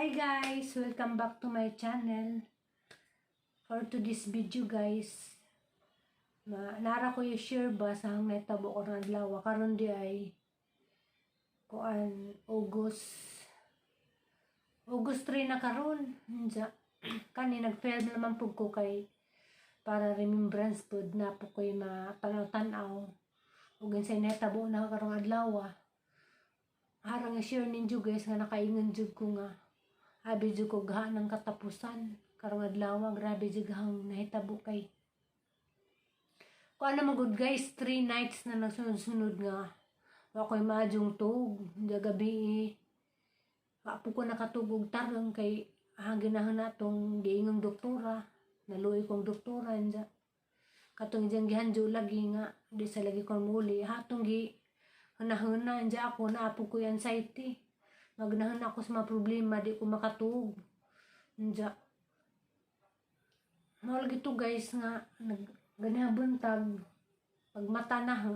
Hi guys! Welcome back to my channel. For today's video guys, nara ko yung share ba sa hang netabo ko ng adlaw. Karon di ay kuan August 3 na karon. Kani nag-film naman po ko kay para remembrance pod na po ko'y matanaw-tanaw. Ug sa netabo na karong adlaw. Harang i-share ninyo guys nga nakaingon jud ko nga abi jud ko gaha ng katapusan karong adlaw. Grabe jud hang nahitabo kay kuan na magud guys, 3 nights na nagsunod-sunod nga wa ko'y maadjong tug gabi. Apo ko nakatugog tarong kay ginahan natong giingong doktora, naluoy kong doktora anja katong ijang gihanjo lagi nga di sa lagi kon muli hatong gi huna anja ako na apo ko anxiety. Magnahan ako sa mga problema, di ko makatug. Anja. Mahal gito guys nga, ganyan buntag, pag mata na ha,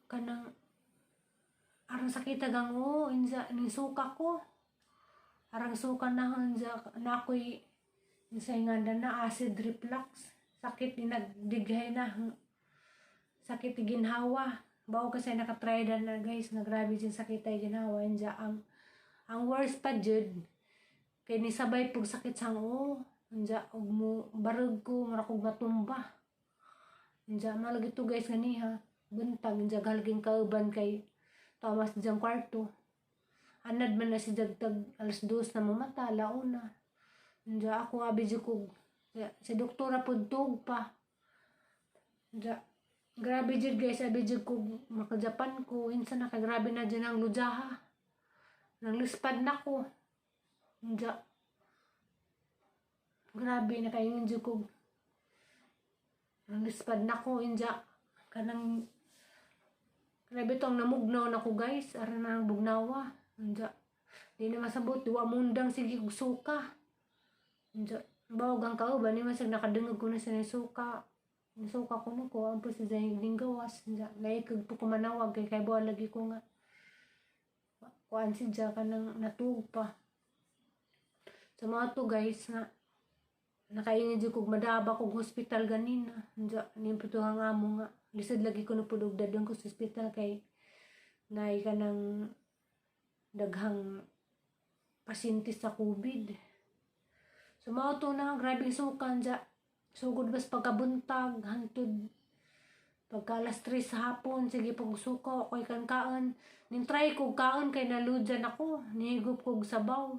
kanang, arang sakit agang inja, nisuka ko. Arang suka na anja, na ako'y, insay nga na acid reflux. Sakit nagdighay na, sakit ginhawa. Bawo kasi nakatry na guys, nga grabe din sakit ay ginawa. Anja, ang worst pa jud kay ni sabay pug sakit sang anja, og mo barug ko, mara kog matumba. Anja, malagi to guys nga niha. Buntag, anja, galging kauban kay tawas diyang kwarto. Anad man na si dagtag alas 2 na mamata, launa. Anja, ako abi jud kog si doktora pod tug pa. Anja, grabe jud guys, abi jud ko maka-Japan ko. Insa na kay grabe na dyan ang lujaha. Nang lispad na ko. Anja. Grabe na kayo jud ko. Nang lispad na ko. Anja. Kanang grabe tong namugnaw na ko guys. Ara na ang bugnawa. Anja. Di na masabot. Diwa mundang sige kog suka. Anja. Bawag ang kauban. Di masag nakadungog ko na sa suka. Nasuka ko na ko, ang po sa dahing gawas. Naikag po kumanawag kay buwan lagi ko nga. Kuan si Diya ka nang natug pa. Sa mga to guys nga, nakaingin dyan kong madaba kong hospital ganina. Nimpo to nga mo nga. Lisod lagi ko na pudog dadong ko sa hospital kay naay ka ng daghang pasyente sa COVID. So mga to na, grabing sukan dyan. Sugod bas pagkabuntag, hantod pagka alas 3 sa hapon, sige pag suko, ako'y kan-kaan. Nintry kog kaon kay naludyan ako, nihigop kog sabaw.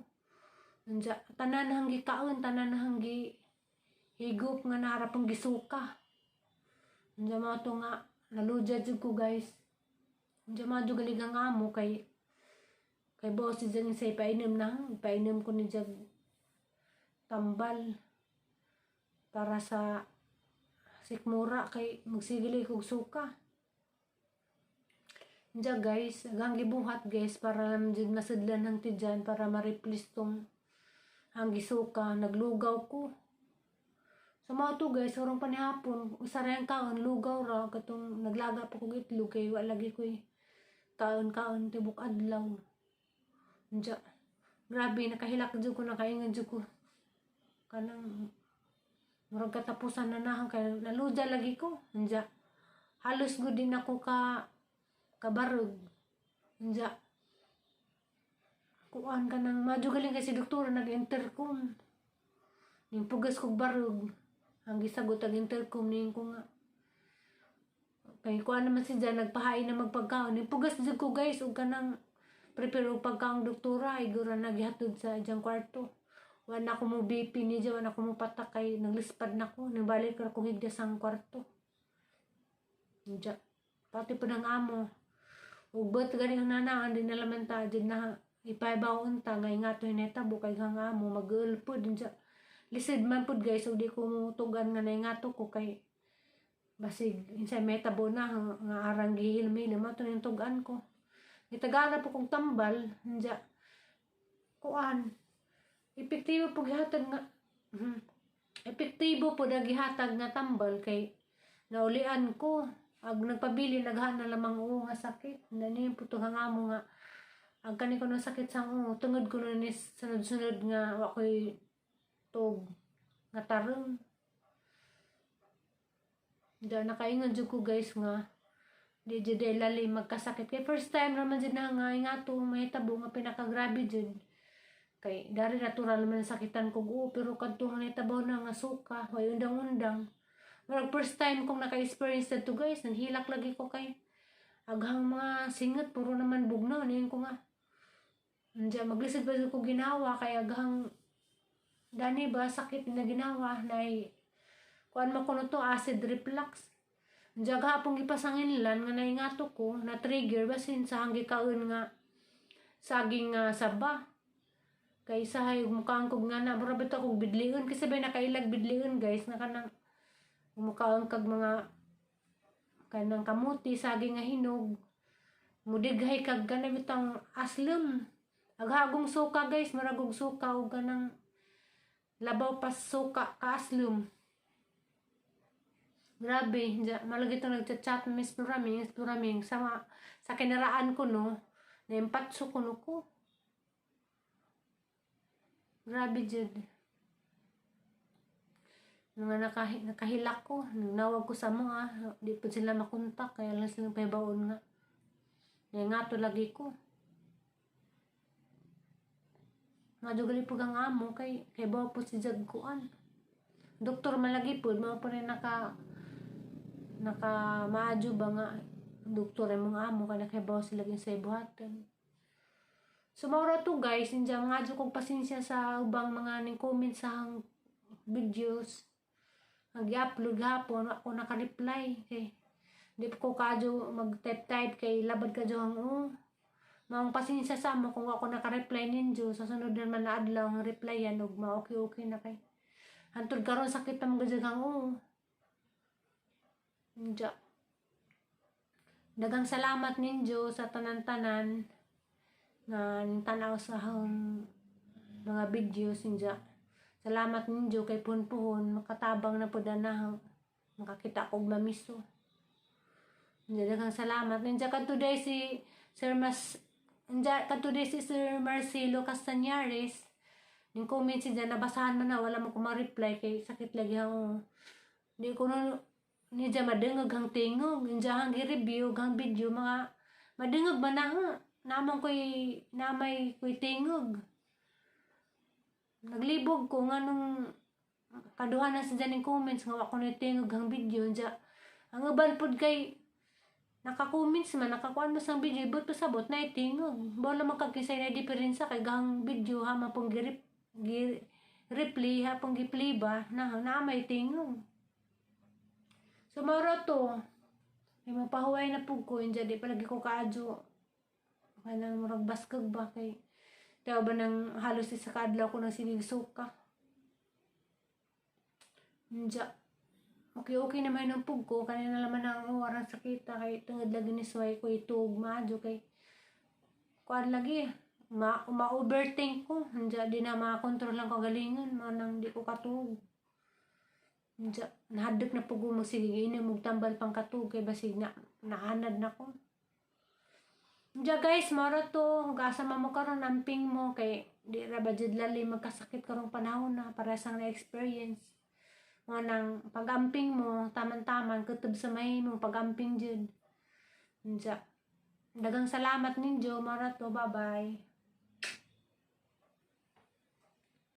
Tanan hanggi kaon, tanan hanggi higop nga naharapang gisuka. Mga to nga, naludyan jud ko guys. Mga jud galigang amo kay boss dyan sa ipainom na, ipainom ko ni jag tambal. Para sa sikmura kay magsigili kog suka. Diya guys, agang gibuhat guys para lang dyan nasudlan hang tidyan para ma-replace tong hang gisuka. Naglugaw ko. So mga to guys, urong panihapon, isa rin kaon, lugaw ra. Katong naglaga pa kong itlog kay walagi ko kaon tibok adlaw. Diya, grabe, nakahilak dyan ko, nakaingan dyan ko. Kanang murag katapusan na nahang kay naluja lagi ko. Anja. Halos gud din ako kabarog. Anja. Kuan ka nang madugaling kasi doktor nag-intercom. Ning pugas kog barog. Ang gisagot ang intercom ning ko nga. Kay kuan naman si Jan nagpahain na magpagkaon. Ning pugas jud ko guys ug kanang prepare og pagkaon doktora ay gura nagihatod sa ijang kwarto. Wala ko mo BP ni Diya, wala ko mo patakay, naglispad na ko, nabalik ko kong higda sang kwarto. Diya, pati po ng amo. Ugbot galing nanaan, din nalaman ta, din na ipaibaon ta, ngay nga to hineta, bukay kang amo, mag-ulpod, diya. Lisid man po guys, o di ko mutugan nga na nga to ko kay basig, insay metabo na, nga arang gihilmi, naman to yung tugan ko. Itagana po kong tambal, diya, kuan, epektibo po gihatag nga gihatag nga tambal kay naulian ko ag nagpabili naghan na lamang nga sakit nani po to nga mo nga agkani ko no sakit sang tungod ko no ni sunod-sunod nga wa ko'y tog nga tarong. Da nakaingon jud ko guys nga di jud ay lalim magkasakit kay first time naman jud na nga ingato mahitabo nga pinakagrabe jud kay dari natural man sakitan ko pero kadto nga nahitabaw na nga suka way undang-undang. Murag first time kong naka-experience na to guys, naghilak lagi ko kay aghang mga singot puro naman bugnaw niyan ko nga. Andiya maglisod pa ko ginawa kay aghang dani ba sakit na ginawa na kuan mo kuno to acid reflux. Andiya gahapon gipasanginlan nga naingato ko na trigger basin sa hanggi kaon nga saging saba. Kay sahay mukhang kog nga na murabot ako bidlion kasi sabay nakailag bidlion guys na kanang mukhang kag mga kanang kamuti saging nga hinog mudighay kag kanang bitang aslem aghagong suka guys maragog suka ug kanang labaw pas suka ka aslem. Grabe malagi to nagchat-chat Miss Pluraming sa kinaraan ko no naimpatso ko no ko. Grabe jud. Nga nakahilak ko, nawag ko sa mga, di po sila makontak, kaya lang silang pahibaon nga. Kaya nga to lagi ko. Nga dugali po kang amo, kay bawa po si Jagkuan. Doktor malagi po, mga po rin maadyo ba nga, doktor ay mga amo, kaya nakahibaw sila sa ibuhatan. So, maura to guys, hindi mga adyo kong pasensya sa ubang mga ning-comment sa videos. Nag-upload hapon, ako naka-reply. Kay, di ko kadyo mag-type kay labad ka dyo Maong pasensya sa mo kung ako naka-reply ninyo. Sa sunod naman na adlaw ang replyan og ma-okay na kay. Hantod karon sakit na mga dyan Diya. Dagang salamat ninyo sa tanan-tanan nga tanaw sa mga videos ninyo. Salamat ninyo kay punpuhon makatabang na po na makakita kog mamiso. Daghang salamat. Ninja today si Sir Marcelo Castañares. Ning comment siya nabasahan man na wala mo ko ma-reply kay sakit lagi ang di ko ni dya madengog hang tingog. Ninja hang i-review hang video mga madengog man na namang namay ko'y tingog. Naglibog ko nga nung kaduhan na sa dyan comments nga ako na tingog ang video dyan. Ang uban po kay naka-comments man, nakakuan mo sa video, ibot pasabot na itingog. Bawala magkakisay na diferensya kay gang video ha, mapong replay ha, pong giplay ba, na may tingog. So, maura to, may mapahuway na po ko, dyan di palagi ko kaadyo. Kaya nang murag baskag ba kay kaya ba nang halos isa kadlaw ko ng sinigsuka. Diya. Okay naman ng pug ko. Kanina naman ang warang sakita. Kay tungod lagi ni Suway ko itug madyo. Kay kuan lagi. Ma-overthink ko. Diya di na makakontrol lang ko galingan. Manang di ko katug. Diya. Nahadok na pug mo. Sige inom tambal pang katug. Kay basig naanad na ko. Diya guys, mara to, hugasama mo karon amping mo kay di ra ba jud lali magkasakit karong panahon na para sang na-experience. Mo nang pagamping mo taman-taman kutob sa may mo pagamping jud. Diya. Dagang salamat ninyo, mara to, bye-bye.